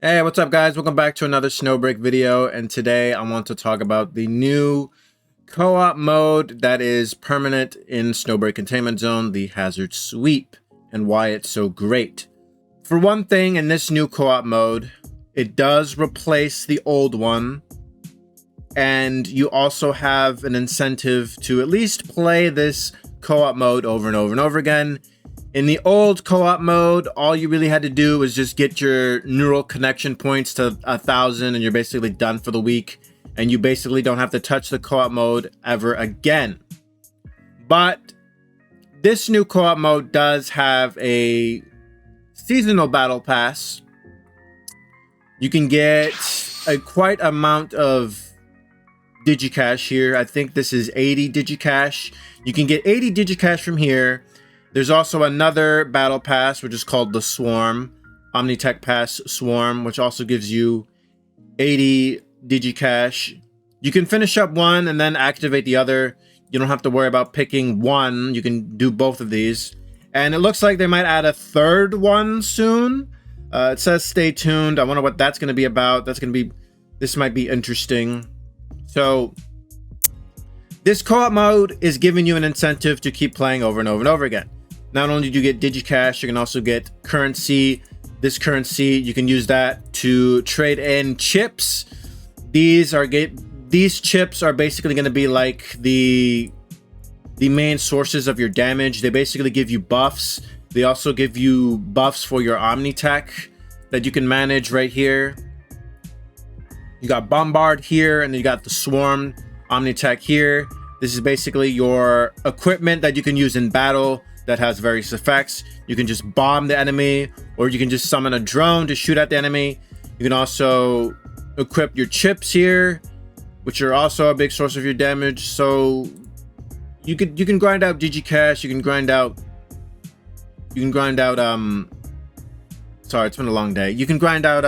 Hey, what's up guys? Welcome back to another Snowbreak video, and today I want to talk about the new co-op mode that is permanent in Snowbreak Containment Zone, the Hazard Sweep, and why it's so great. For one thing, in this new co-op mode, it does replace the old one, and you also have an incentive to at least play this co-op mode over and over and over again. In the old co-op mode, all you really had to do was just get your neural connection points to 1,000 and you're basically done for the week. And you basically don't have to touch the co-op mode ever again. But this new co-op mode does have a seasonal battle pass. You can get a quite amount of digicash here. I think this is 80 digicash. You can get 80 digicash from here. There's also another battle pass, which is called the Swarm, Omnitech Pass Swarm, which also gives you 80 digicash. You can finish up one and then activate the other. You don't have to worry about picking one. You can do both of these. And it looks like they might add a third one soon. It says stay tuned. I wonder what that's going to be about. This might be interesting. So this co-op mode is giving you an incentive to keep playing over and over and over again. Not only do you get digicash, you can also get currency. This currency, you can use that to trade in chips. These chips are basically going to be like the main sources of your damage. They basically give you buffs. They also give you buffs for your Omnitech that you can manage right here. You got Bombard here, and then you got the Swarm Omnitech here. This is basically your equipment that you can use in battle that has various effects. You can just bomb the enemy, or you can just summon a drone to shoot at the enemy. You can also equip your chips here, which are also a big source of your damage. So you can grind out digicash, you can grind out sorry, it's been a long day. You can grind out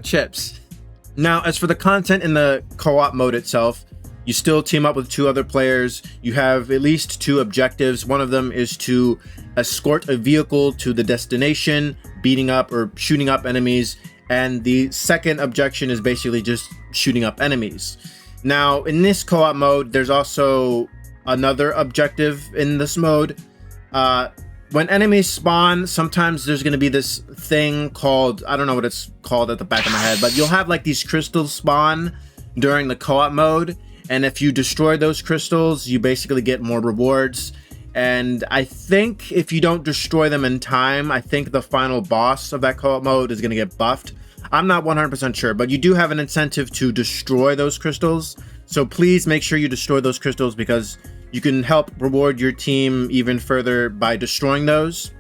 chips. Now, as for the content in the co-op mode itself, you still team up with 2 other players. You have at least 2 objectives. One of them is to escort a vehicle to the destination, beating up or shooting up enemies. And the second objection is basically just shooting up enemies. Now, in this co-op mode, there's also another objective in this mode. When enemies spawn, sometimes there's going to be this thing called, I don't know what it's called at the back of my head, but you'll have like these crystals spawn during the co-op mode. And if you destroy those crystals, you basically get more rewards. And I think if you don't destroy them in time, I think the final boss of that co-op mode is going to get buffed. I'm not 100% sure, but you do have an incentive to destroy those crystals. So please make sure you destroy those crystals, because you can help reward your team even further by destroying those.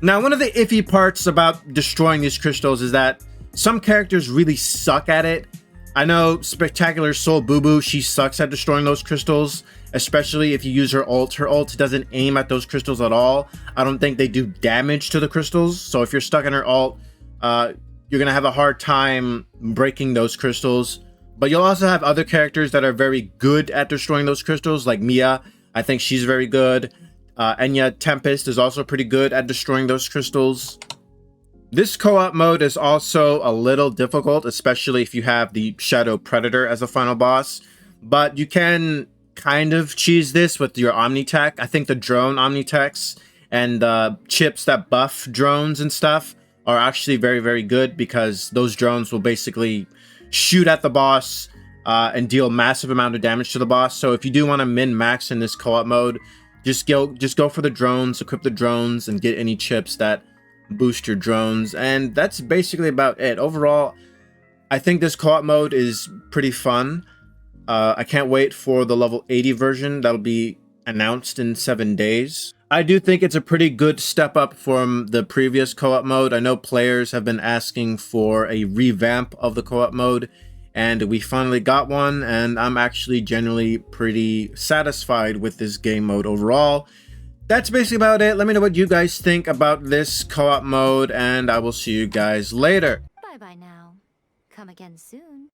Now, one of the iffy parts about destroying these crystals is that some characters really suck at it. I know Spectacular Soul Boo Boo, she sucks at destroying those crystals, especially if you use her ult. Her ult doesn't aim at those crystals at all. I don't think they do damage to the crystals. So if you're stuck in her ult, you're going to have a hard time breaking those crystals. But you'll also have other characters that are very good at destroying those crystals, like Mia. I think she's very good. Enya Tempest is also pretty good at destroying those crystals. This co-op mode is also a little difficult, especially if you have the Shadow Predator as a final boss. But you can kind of cheese this with your Omnitech. I think the drone Omnitechs and chips that buff drones and stuff are actually very, very good, because those drones will basically shoot at the boss and deal massive amount of damage to the boss. So if you do want to min-max in this co-op mode, just go for the drones, equip the drones, and get any chips that boost your drones. And that's basically about it. Overall, I think this co-op mode is pretty fun. I can't wait for the level 80 version that'll be announced in 7 days. I do think it's a pretty good step up from the previous co-op mode. I know players have been asking for a revamp of the co-op mode, and we finally got one, and I'm actually generally pretty satisfied with this game mode overall. That's basically about it. Let me know what you guys think about this co-op mode, and I will see you guys later. Bye-bye now. Come again soon.